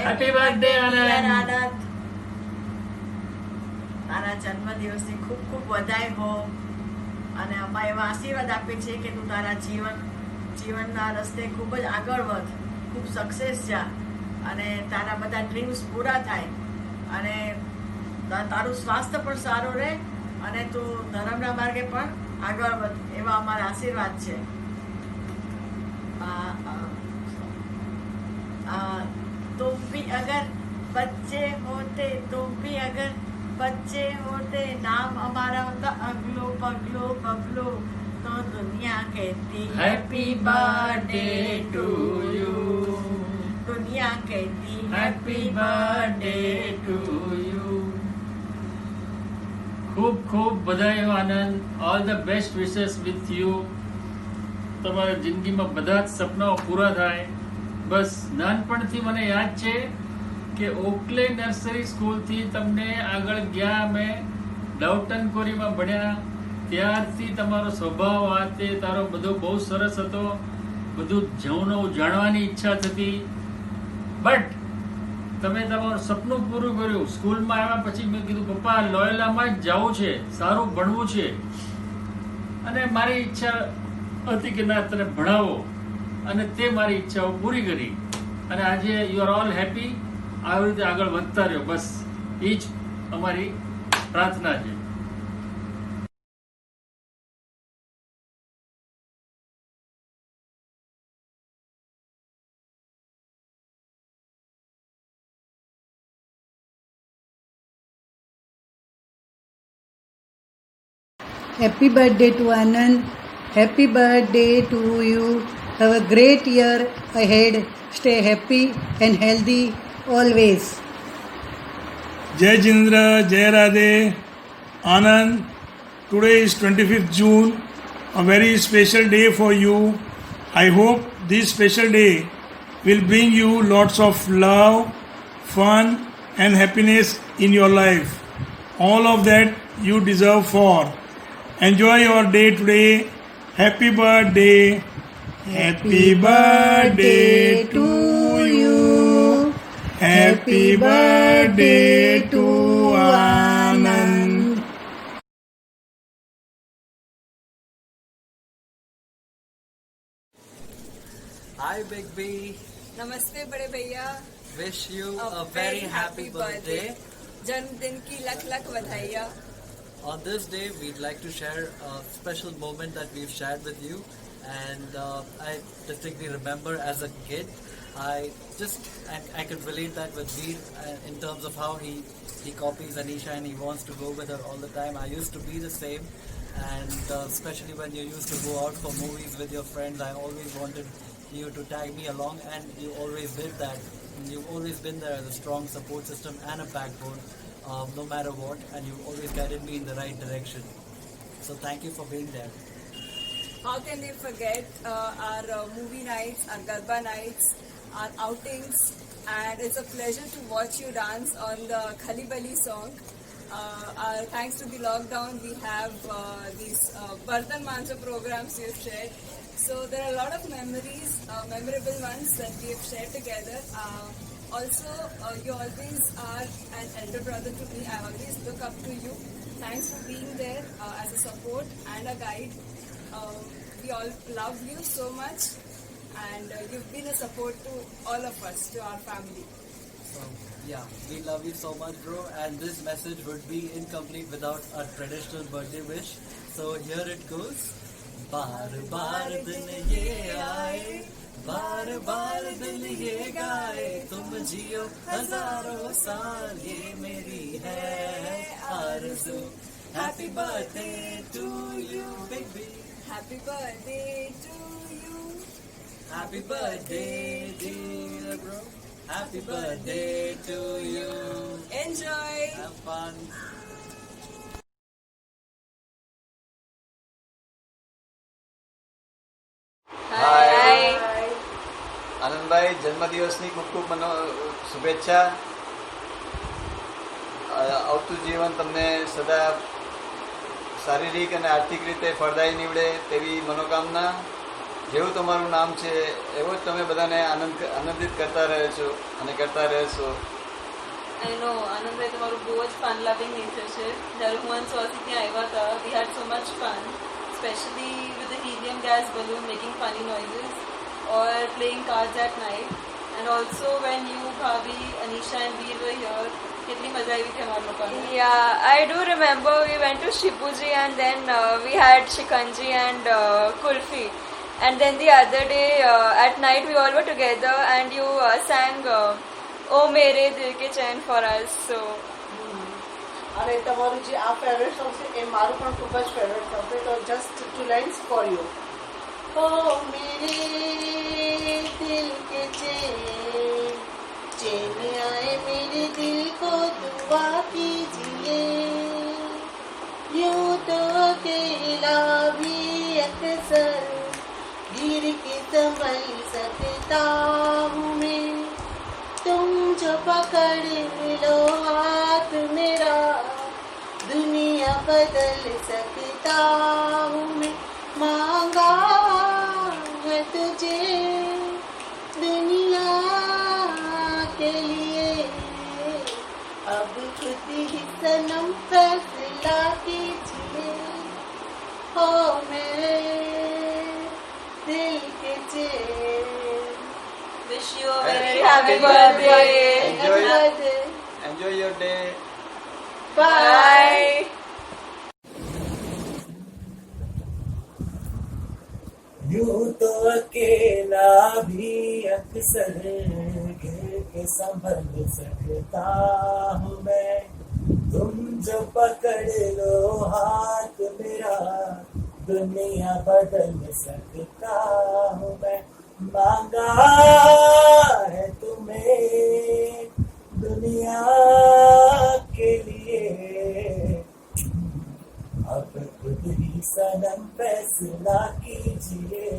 Happy birthday આનંદ. તારા જન્મદિવસની ખૂબ ખૂબ વધાઈ હો અને અમા એવા આશીર્વાદ આપે છે કે તું તારા જીવનના રસ્તે ખૂબ જ આગળ વધ, ખૂબ સક્સેસ જા અને તારા બધા ડ્રીમ્સ પૂરા થાય અને તારું સ્વાસ્થ્ય પણ સારું રહે અને તું ધર્મના માર્ગે પણ આગળ વધ, એવા અમારા આશીર્વાદ છે. तुम भी अगर बच्चे होते, तुम भी अगर बच्चे होते, नाम हमारा होता अगलो पगलो बबलो, तो दुनिया कहती हैप्पी बर्थडे टू यू. दुनिया कहती हैप्पी बर्थडे टू यू. ખૂબ ખૂબ બધાઈઓ Anand. All the best wishes with you. તમારા જિંદગીમાં બધા જ સપનાઓ પૂરા થાય. બસ નાનપણથી મને યાદ છે કે ઓકલે નર્સરી સ્કૂલથી તમને આગળ ગયા અમે ડાઉટન કોરીમાં ભણ્યા, ત્યારથી તમારો સ્વભાવ આ તે તારો બધો બહુ સરસ હતો. બધું નવું જાણવાની ઈચ્છા થતી. બટ તમે તમારું સપનું પૂરું કર્યું. સ્કૂલમાં આવ્યા પછી મેં કીધું પપ્પા લોયલામાં જ જવું છે, સારું ભણવું છે. અને મારી ઈચ્છા હતી કે ના તને ભણાવો અને તે મારી ઈચ્છાઓ પૂરી કરી અને આજે યુ આર ઓલ હેપી. આવી રીતે આગળ વધતા રહ્યો, બસ એ જ અમારી પ્રાર્થના છે. Happy birthday to Anand. Happy birthday to you. Have a great year ahead. Stay happy and healthy always. Jai Jindra, Jai Radhe, Anand. Today is 25th June, a very special day for you. I hope this special day will bring you lots of love, fun and happiness in your life. All of that you deserve for. Enjoy your day today. Happy birthday. Happy birthday to you. Happy birthday to Anand. Hi Big B, नमस्ते बड़े भैया. wish you a very happy birthday. जन्मदिन की लख लख बधाइयाँ. On this day, we'd like to share a special moment that we've shared with you. And I distinctly remember as a kid, I could relate that with Veer in terms of how he copies Anisha and he wants to go with her all the time. I used to be the same, and especially when you used to go out for movies with your friends, I always wanted you to tag me along, and you always did that. You've always been there as a strong support system and a backbone. No matter what, and you always guided me in the right direction. So thank you for being there. How can we forget our movie nights, our Garba nights, our outings, and it's a pleasure to watch you dance on the Khali Bali song. Thanks to the lockdown, we have these Bartan Mancha programs we have shared. So there are a lot of memories, memorable ones that we have shared together. Also, you always are an elder brother to me. I always look up to you. Thanks for being there as a support and a guide. We all love you so much, and you've been a support to all of us, to our family. So yeah, we love you so much, bro. And this message would be incomplete without a traditional birthday wish. So here it goes. बार बार दिन ये आए, बार बार दिल ये गाए, तुम जियो हजारों साल, ये मेरी है आरज़ू. Happy birthday to you, baby. Happy birthday to you. Happy birthday, dear bro. Happy birthday to you. Enjoy. Have fun. Hi. Anandbhai જન્મદિવસની ખૂબ ખૂબ શુભેચ્છા. આવતું જીવન તમને સદા શારીરિક અને આર્થિક રીતે ફળદાયી નીવડે તેવી મનોકામના. જેવું તમારું નામ છે એવો જ તમે બધાને આનંદિત કરતા રહે છો અને કરતા રહેશો. આઈ નો આનંદભાઈ તમારું બહુ જ ફન લવિંગ નેચર છે. જ્યારે હું અને સ્વાતિ ત્યાં આવ્યા હતા, we had so much fun, specially with the helium gas balloon making funny noises or playing cards at night. And also when you, Bhabhi, Anisha and Veer were here, કેટલી મજા આવી હતી અમારા લોકોને. Yeah, I do remember we went to Shibuji and then we had shikanji and kulfi. And then the other day at night we all were together and you sang Oh Mere Dil Ke Chain for us. So અને તમારું જે આ favourite song છે એ મારું પણ ખૂબ જ favourite song છે. તો just two lines for you. ઓ મેરે દિલ કે ચેન चैन आए मेरे दिल को दुआ कीजिए, यूं तो अकेला भी अक्सर गिर के संभल सकता हूँ मैं, तुम जो पकड़ लो हाथ मेरा दुनिया बदल सकता हूँ मैं. मांगा है तुझे दुनिया के लिए, अब खुद ही सनम फैसला कीजिए. हो मेरे दिल के चैन. Wish you a very Happy happy birthday. Enjoy your day. bye. यूं तो अकेला भी अक्सर गिर के संभल सकता हूँ मैं, तुम जो पकड़ लो हाथ मेरा दुनिया बदल सकता हूँ मैं. मांगा है तुम्हें दुनिया के लिए, अब खुद ही सनम फैसला कीजिए.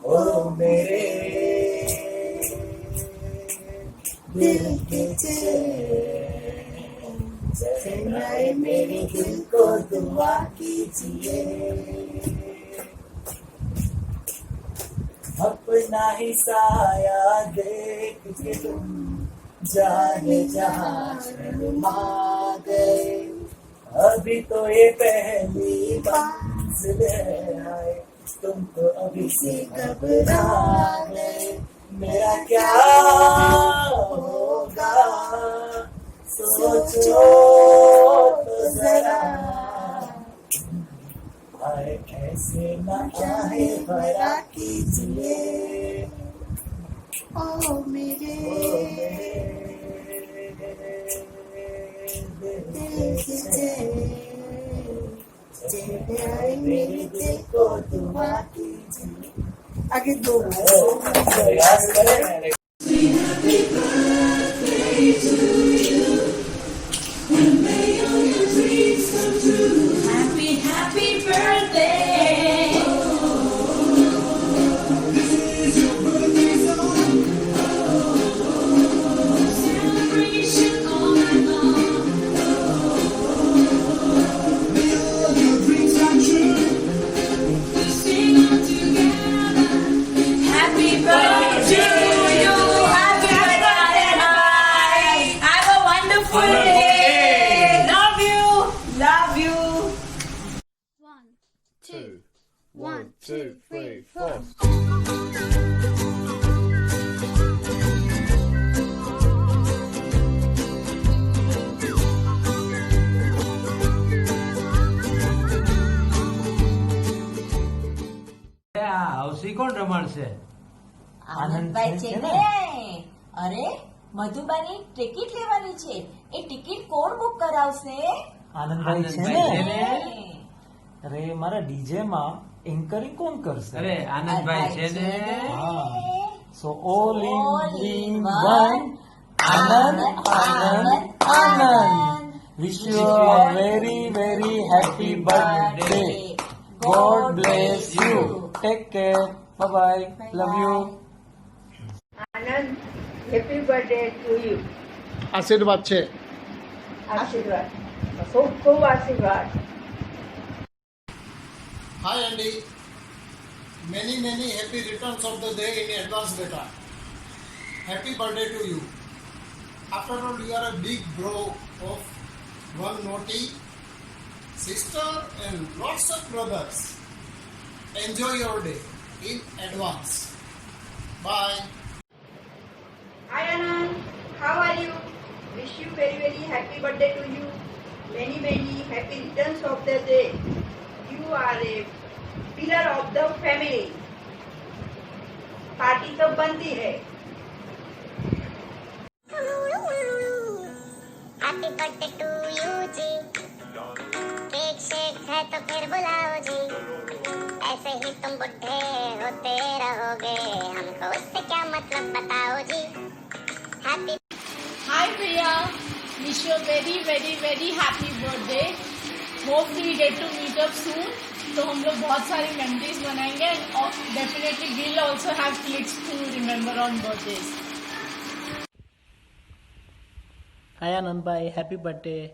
ओ मेरे दिल के चैन, चैन आए मेरे दिल को दुआ कीजिए. अपना ही साया देख के तुम जाने जहाँ शर्मा गए, अभी तो ये पहली मंजिल आए, तुम तो अभी से घबरा गए. मेरा क्या होगा सोचो तो जरा, आए ऐसे न चाहे भरा कीजिए. ओ मेरे दिल के चैन आए मेरे दिल को दुआ कीजिए. आगे दो प्रयास करें. Happy, happy birthday. Celebration all night long. We sing all together. Happy birthday to you. Happy birthday, bye. Have a wonderful day. Love you. Love you. 1, 2, 3, 4. હવસી કોણ રમાડશે? આનંદભાઈ છે ને. અરે મધુબાની ટિકિટ લેવાની છે, એ ટિકિટ કોણ બુક કરાવશે? આનંદભાઈ છે ને. અરે મારા ડીજે માં એન્કરિંગ કોણ કરશે? અરે આનંદભાઈ છે ને. હા, સો all in one. Anand Anand Anand. Wish you a very very happy birthday. God bless you. Take care. Bye bye. Love you. Anand, happy birthday to you. આશીર્વાદ છે. આશીર્વાદ, ખૂબ ખૂબ આશીર્વાદ. Hi Andy. Many happy returns of the day in advance, beta. Happy birthday to you. After all, you are a big bro of one naughty sister and lots of brothers. Enjoy your day in advance. Bye. Hi Anand, how are you? Wish you very happy birthday to you. Many happy returns of the day. You are a pillar of the family. Party तो बनती है. Happy birthday to you ji. Cake शेक है तो फिर बुलाओ जी. ऐसे ही तुम बुढ़े होते रहोगे. हमको उससे क्या मतलब बताओ जी. Happy. Hi Priya, wish you a very happy birthday. Hope we get to meet up soon. तो हम लोग बहुत सारी मेमोरीज बनाएंगे और definitely we'll also have clips to remember on birthdays. Hi Anand bhai, happy birthday.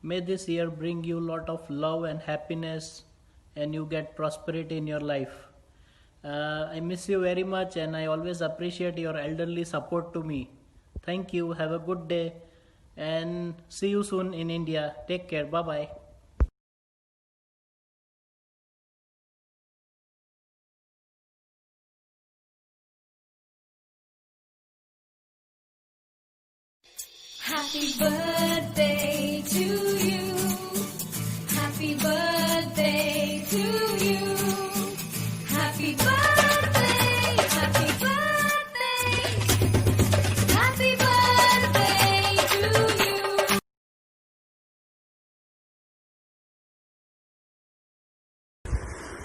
May this year bring you lot of love and happiness and you get prosperity in your life. I miss you very much and I always appreciate your elderly support to me. Thank you, have a good day and see you soon in India. Take care, bye bye. Happy birthday to you. Happy birthday to you. Happy birthday. Happy birthday. Happy birthday to you.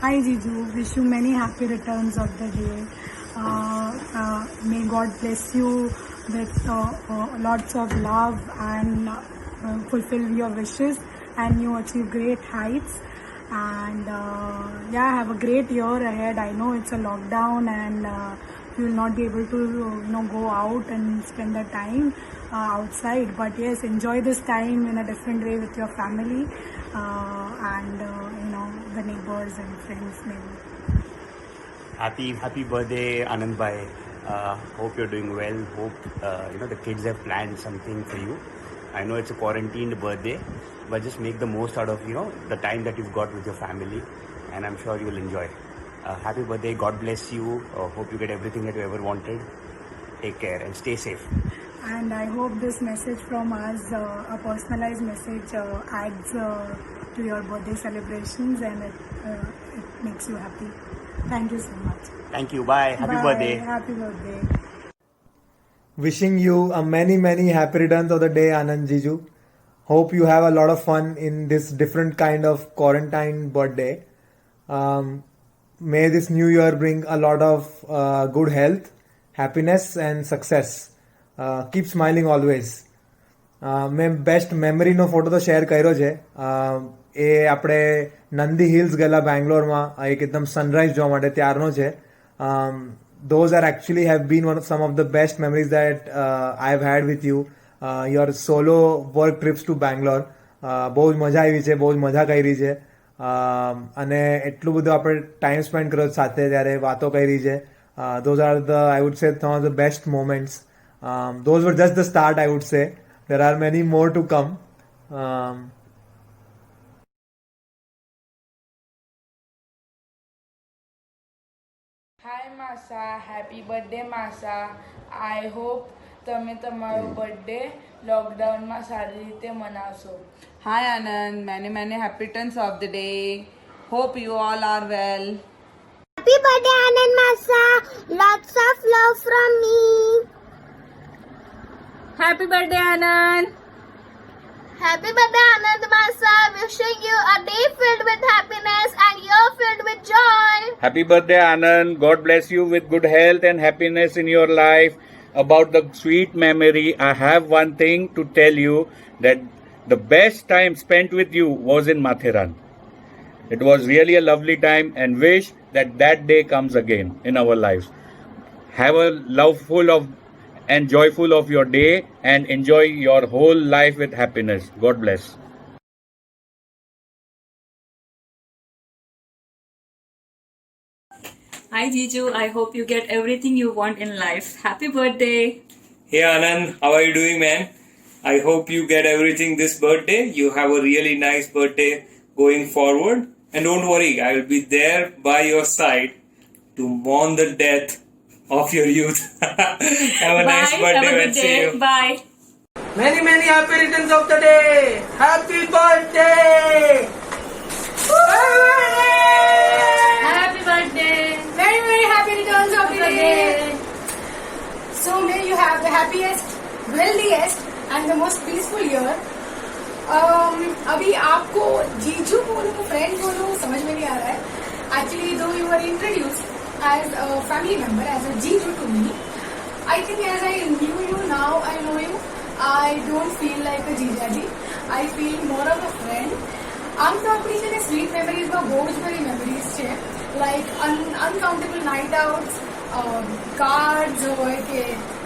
Hi Jiju, wish you many happy returns of the day. May God bless you with lots of love and fulfill your wishes and you achieve great heights. And have a great year ahead. I know it's a lockdown and you will not be able to go out and spend the time outside, but yes, enjoy this time in a different way with your family and the neighbors and friends maybe. Happy birthday Anand bhai. Hope you're doing well. Hope the kids have planned something for you. I know it's a quarantined birthday, but just make the most out of the time that you've got with your family, and I'm sure you'll enjoy. Happy birthday. God bless you. Hope you get everything that you ever wanted. Take care and stay safe. And I hope this message from us, a personalized message, adds to your birthday celebrations and it makes you happy. Thank you so much. Thank you. Bye. Happy birthday. Happy birthday. Wishing you a many happy returns of the day, Anand Jiju. Hope you have a lot of fun in this different kind of quarantine birthday. May this new year bring a lot of good health, happiness and success. Keep smiling always. મેં best મેમરીનો photo તો share કર્યો છે. એ આપણે Nandi hills ગયેલા બેંગ્લોરમાં એક એકદમ સનરાઈઝ જોવા માટે ત્યારનો છે. those are actually have been some of the best memories that I've had with you. Your solo work trips to Bangalore. બહુ જ મજા આવી છે, બહુ જ મજા કરી છે અને એટલું બધું આપણે ટાઈમ સ્પેન્ડ કર્યો સાથે, ત્યારે વાતો કરી છે. those are the, I would say, some of the best moments. Those were just the start, I would say. There are many more to come. Hi Masa, happy birthday Masa. I hope તમે તમારો birthday લોકડાઉનમાં સારી રીતે મનાવશો. Hi Anand, many happy returns of the day. Hope you all are well. Happy birthday Anand Masa. Lots of love from me. Happy birthday Anand. Happy birthday Anand Masa. Wishing you a day filled with happiness and year filled with joy. Happy birthday Anand. God bless you with good health and happiness in your life. About the sweet memory, I have one thing to tell you, that the best time spent with you was in Mathiran. It was really a lovely time and wish that day comes again in our lives. Have a loveful of and joyful of your day and enjoy your whole life with happiness. God bless. Hi Jiju, I hope you get everything you want in life. Happy birthday! Hey Anand, how are you doing, man? I hope you get everything this birthday. You have a really nice birthday going forward. And don't worry, I will be there by your side to mourn the death of your youth. Have a nice birthday. Have a good day. See you. Bye. Many happy returns of the day. Happy birthday. Happy birthday! Very happy returns of the day. So may you have the happiest, wealthiest and the most peaceful year. अभी आपको जीजू बोलो friend बोलो समझ में नहीं आ रहा है. Actually, though you were introduced as a family member, as a जीजू to me, I think as I knew you now, I know you. I don't feel like a જીજાજી. I feel more of a friend. આમ તો આપણી છે ને sweet મેમરીઝમાં બહુ જ બધી memories છે, like uncountable night outs, cards હોય કે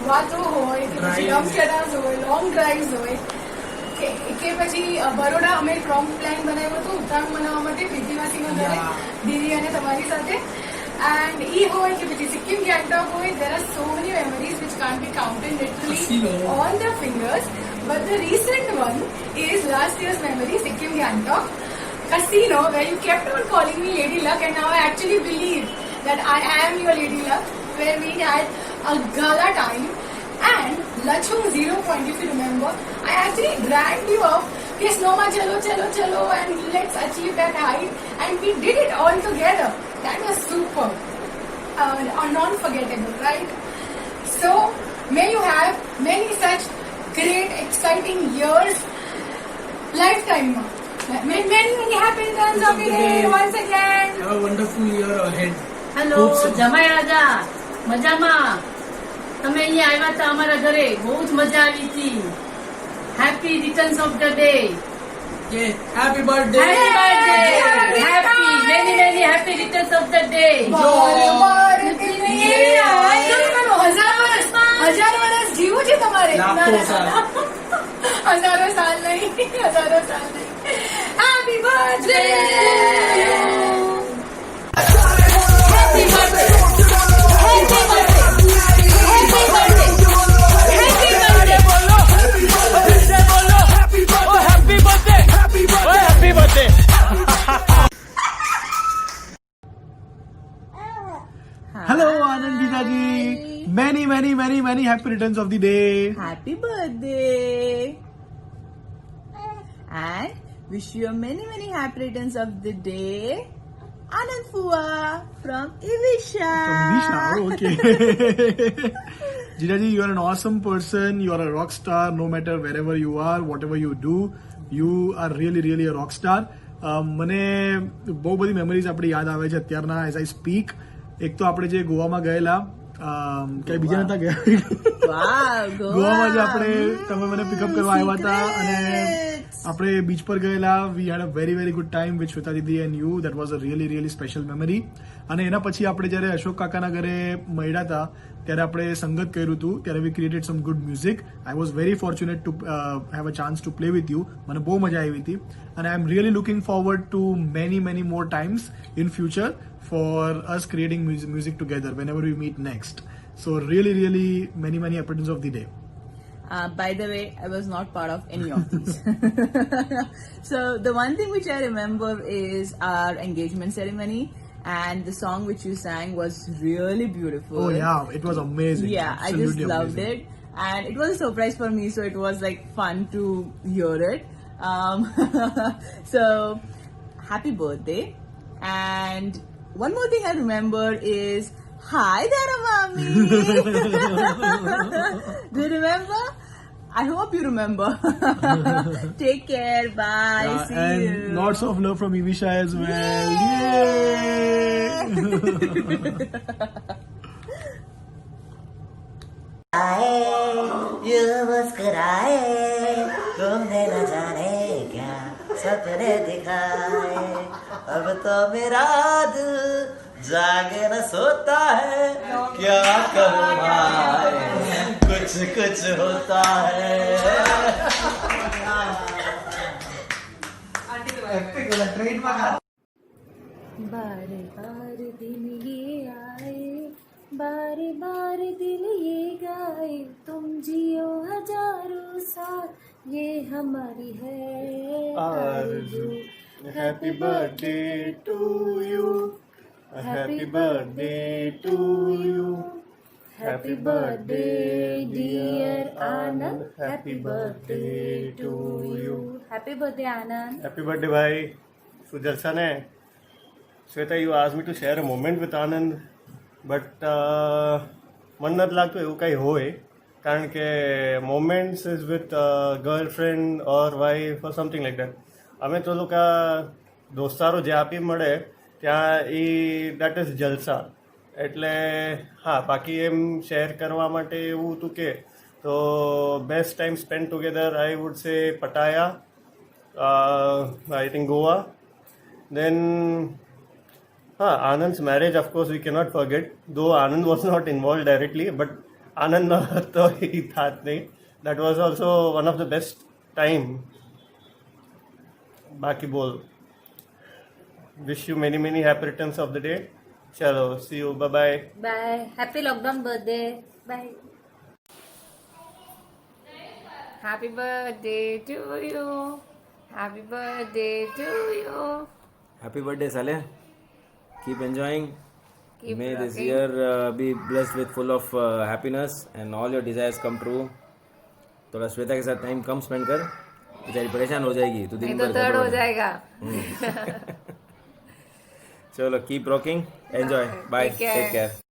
વાતો હોય કે પછી ડમ્પસ્ટર્સ હોય, લોંગ ડ્રાઈવ્સ હોય કે પછી બરોડા અમે પ્રોમ્પ્ટ પ્લાન બનાવ્યો હતો ઉત્તરાયણ મનાવવા માટે પ્રીતિવાસીના ઘરે દીદી અને તમારી સાથે. And E હોય કે પછી સિક્કિમ ગેંગટોક હોય, there are so many memories which can't be counted literally on the fingers. But the recent one is last year's memory, Sikkim Gangtok Casino, where you kept on calling me Lady Luck, and now I actually believe that I am your Lady Luck, where we had a gala time. And Lachung 0 point, if you remember, I actually dragged you up, okay, Snowma, chalo, and let's achieve that height. And we did it all together. That was super. Non-forgettable, right? So, may you have many such great, exciting years, lifetime. Many happy returns of the day once again. Have a wonderful year ahead. Hello જમાઈ રાજા મજામાં તમે અહીંયા આવ્યા હતા અમારા ઘરે બહુ જ મજા આવી હતી. Happy returns of the day. Happy birthday. Happy many happy returns of the day. હજાર વર્ષ જીવું છે તમારે. હજારો સાલ નહીં. Happy birthday. Happy birthday. Happy birthday. Happy birthday. Happy birthday. बोलो. Happy birthday. Oh, happy birthday. Happy birthday. Oh, happy birthday. Hello, Anand Jijaji. Many happy returns of the day. Happy birthday. And wish you many happy returns of the day. Anand Fua from Ivisha. Okay. Jijaji, you are an awesome person. You are a rock star. No matter wherever you are, whatever you do, you are really a rock star. મને બહુ બધી memories આપણે યાદ આવે છે અત્યારના as I speak. એક તો આપણે જે ગોવામાં ગયેલા, કઈ બીજા નતા ગયા, ગોવામાં જે આપણે તમે મને પિકઅપ કરવા આવ્યા હતા અને આપણે બીચ પર ગયેલા. We had a very good time with Shweta didi and you. That was a really special memory. અને એના પછી આપણે જયારે અશોક કાકાના ઘરે મળ્યા હતા ત્યારે આપણે સંગત કર્યું હતું, ત્યારે we created some good music. I was very fortunate to have a chance to play with you. મને બહુ મજા આવી હતી અને I am really looking forward to many more times in future for us creating music together whenever we meet next. So really many happy returns of the day. By the way, I was not part of any of these. So the one thing which I remember is our engagement ceremony, and the song which you sang was really beautiful. Oh yeah, it was amazing. Yeah, absolutely, I just loved it, and it was a surprise for me, so it was like fun to hear it. So happy birthday. And one more thing I remember is, hi there, mommy. Do you remember? I hope you remember. Take care. Bye. See and you. Lots of love from Ivisha as well. ये मुस्कुराए तुमने न जाने क्या सपने दिखाए. अब तो मेरा दिल जागे न सोता है, क्या करूँ भाई, कुछ होता है. बार दिन ये आए बार बार दिल ये गाए तुम जियो हजारों साल ये हमारी है आरज़ू happy birthday to you happy birthday to you happy birthday dear Anand happy birthday to you happy birthday Anand happy birthday भाई શું જલસા ને Shweta you ask me to share a moment with Anand but મને નથી લાગતું એવું કંઈ હોય કારણ કે moments is with girlfriend or wife or something like that અમે તો લોકો દોસ્તારો જે આપી મળે ત્યાં એ દેટ ઇઝ જલસા એટલે હા બાકી એમ શેર કરવા માટે એવું હતું કે તો best time spend together I would say Pattaya I think Goa then Anand's marriage of course we cannot forget though Anand was not involved directly but Anand तो ही था नहीं that was also one of the best time बाकी बोल wish you many happy returns of the day चलो see you bye bye bye happy lockdown birthday bye Happy birthday to you. Happy birthday to you. Happy birthday, Saleh. Keep enjoying. Keep May this rocking. year be blessed with full of happiness and all your desires come true. थोड़ा श्वेता के साथ time कम spend कर, बेचारी परेशान हो जाएगी तो दिन नहीं तो भर थर्ड घर हो में। जाएगा चलो keep rocking, enjoy, bye, Take care. take care.